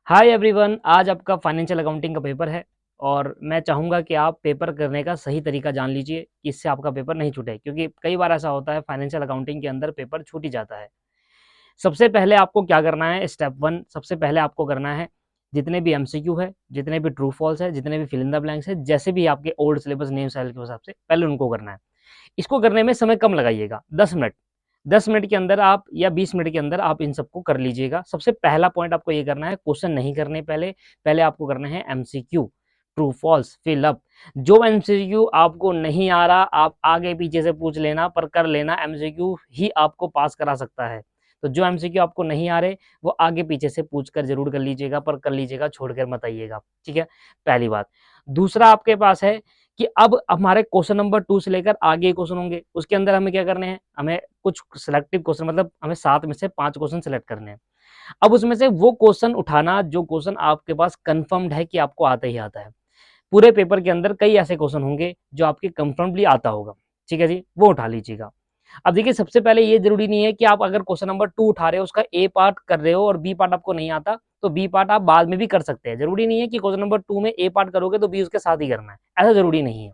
Hi everyone, आज आपका financial accounting का पेपर है और मैं चाहूँगा कि आप पेपर करने का सही तरीका जान लीजिए कि इससे आपका पेपर नहीं छूटे, क्योंकि कई बार ऐसा होता है फाइनेंशियल अकाउंटिंग के अंदर पेपर छूट ही जाता है। सबसे पहले आपको क्या करना है, स्टेप 1 सबसे पहले आपको करना है, जितने भी एमसीक्यू है, जितने भी ट्रू फॉल्स है, जितने भी फिल इन द ब्लैंक्स है, जैसे भी आपके ओल्ड सिलेबस नेम स्टाइल के हिसाब से पहले उनको करना है। इसको करने में समय कम लगाइएगा, 10 मिनट। 10 मिनट के अंदर आप या 20 मिनट के अंदर आप इन सबको कर लीजिएगा। सबसे पहला पॉइंट आपको ये करना है, क्वेश्चन नहीं करने पहले, पहले आपको करना है MCQ, true false, fill up. जो एमसीक्यू आपको नहीं आ रहा, आप आगे पीछे से पूछ लेना, पर कर लेना, एमसीक्यू ही आपको पास करा सकता है। तो जो एमसीक्यू आपको नहीं आ रहे, वो आगे पीछे से पूछ कर जरूर कर लीजिएगा, पर कर लीजिएगा, छोड़कर मत आइएगा। ठीक है, पहली बात। दूसरा आपके पास है कि अब हमारे क्वेश्चन नंबर 2 से लेकर आगे क्वेश्चन होंगे, उसके अंदर हमें क्या करने हैं, हमें कुछ सिलेक्टिव क्वेश्चन, मतलब हमें 7 में से 5 क्वेश्चन सिलेक्ट करने हैं। अब उसमें से वो क्वेश्चन उठाना जो क्वेश्चन आपके पास कंफर्म्ड है कि आपको आता ही आता है। पूरे पेपर के अंदर कई ऐसे क्वेश्चन होंगे जो आपके कंफर्मली आता होगा, ठीक है जी, वो उठा लीजिएगा। अब देखिए, सबसे पहले ये जरूरी नहीं है कि आप अगर क्वेश्चन नंबर 2 उठा रहे हो, उसका ए पार्ट कर रहे हो और बी पार्ट आपको नहीं आता, तो बी पार्ट आप बाद में भी कर सकते हैं। जरूरी नहीं है कि क्वेश्चन नंबर 2 में ए पार्ट करोगे तो बी उसके साथ ही करना है, ऐसा जरूरी नहीं है।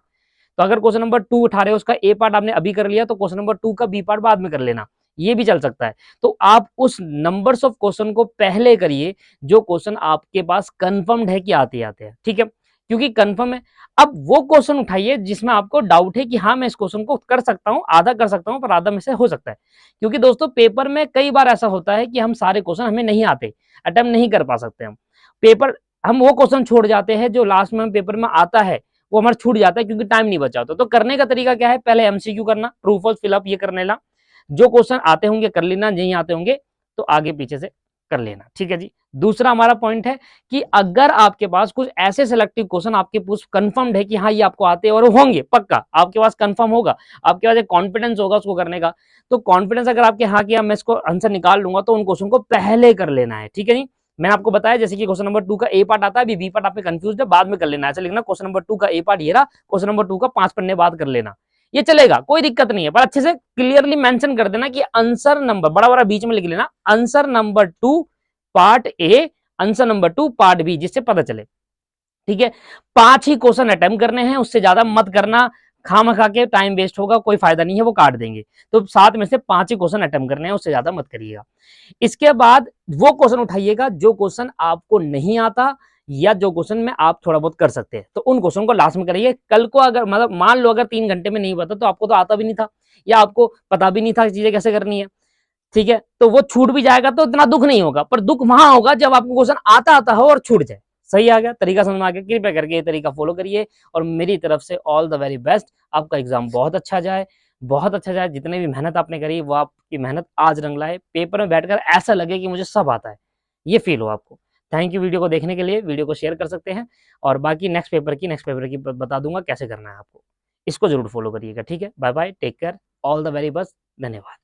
तो अगर क्वेश्चन नंबर 2 उठा रहे हो, उसका ए पार्ट आपने अभी कर लिया, तो क्वेश्चन नंबर 2 का बी पार्ट बाद में कर लेना, ये भी चल सकता है। तो आप उस नंबर्स ऑफ क्वेश्चन को पहले करिए जो क्वेश्चन आपके पास कंफर्म्ड है कि आते आते हैं, ठीक है, क्योंकि कंफर्म है। अब वो क्वेश्चन उठाइए जिसमें आपको डाउट है कि हाँ, मैं इस क्वेश्चन को कर सकता हूँ, आधा कर सकता हूँ, पर आधा में से हो सकता है। क्योंकि दोस्तों, पेपर में कई बार ऐसा होता है कि हम सारे क्वेश्चन हमें नहीं आते, अटेम्प्ट नहीं कर पा सकते हम पेपर, हम वो क्वेश्चन छोड़ जाते हैं जो लास्ट में पेपर में आता है, वो हमारा छूट जाता है क्योंकि टाइम नहीं बचा होता। तो करने का तरीका क्या है, पहले एमसीक्यू करना, ट्रू फॉल्स फिलअप ये करने ला, जो क्वेश्चन आते होंगे कर लेना, नहीं आते होंगे तो आगे पीछे से कर लेना, ठीक है जी। दूसरा हमारा पॉइंट है कि अगर आपके पास कुछ ऐसे सिलेक्टिव क्वेश्चन आपके पास कंफर्म्ड है कि हाँ, ये आपको आते हैं और होंगे, पक्का आपके पास कंफर्म होगा, आपके पास एक कॉन्फिडेंस होगा उसको करने का, तो कॉन्फिडेंस अगर आपके हाँ किया, मैं इसको आंसर निकाल लूंगा, तो उन क्वेश्चन को पहले कर लेना है, ठीक है जी। मैंने आपको बताया जैसे कि क्वेश्चन नंबर 2 का ए पार्ट आता है, अभी बी पार्ट आप में कंफ्यूज है, बाद में कर लेना, ऐसा लिखना क्वेश्चन नंबर 2 का ए पार्ट ये रहा, क्वेश्चन नंबर 2 का 5 पन्ने बाद कर लेना, ये चलेगा, कोई दिक्कत नहीं है। पर अच्छे से क्लियरली मेंशन कर देना कि आंसर नंबर बड़ा बड़ा बीच में लिख लेना, answer number 2 part A, answer number 2 part B, जिससे पता चले, ठीक है। 5 ही क्वेश्चन अटेम्प्ट करने हैं, उससे ज्यादा मत करना, खामखा के टाइम वेस्ट होगा, कोई फायदा नहीं है, वो काट देंगे। तो 7 में से 5 ही क्वेश्चन अटेम्प्ट करने हैं, उससे ज्यादा मत करिएगा। इसके बाद वो क्वेश्चन उठाइएगा जो क्वेश्चन आपको नहीं आता या जो क्वेश्चन में आप थोड़ा बहुत कर सकते हैं, तो उन क्वेश्चन को लास्ट में करिए। कल को अगर मतलब मान लो अगर 3 घंटे में नहीं पता, तो आपको तो आता भी नहीं था या आपको पता भी नहीं था चीजें कैसे करनी है, ठीक है, तो वो छूट भी जाएगा तो इतना दुख नहीं होगा, पर दुख वहां होगा जब आपको क्वेश्चन आता आता हो और छूट जाए। सही आ गया, तरीका समझ में आ गया, कृपया करके ये तरीका फॉलो करिए और मेरी तरफ से ऑल द वेरी बेस्ट। आपका एग्जाम बहुत अच्छा जाए, बहुत अच्छा जाए, जितने भी मेहनत आपने करी वो आपकी मेहनत आज रंग लाए, पेपर में बैठकर ऐसा लगे कि मुझे सब आता है, ये फील हो आपको। थैंक यू वीडियो को देखने के लिए, वीडियो को शेयर कर सकते हैं और बाकी नेक्स्ट पेपर की बता दूंगा कैसे करना है आपको, इसको जरूर फॉलो करिएगा, ठीक है। Bye bye, take care, all the very best, धन्यवाद।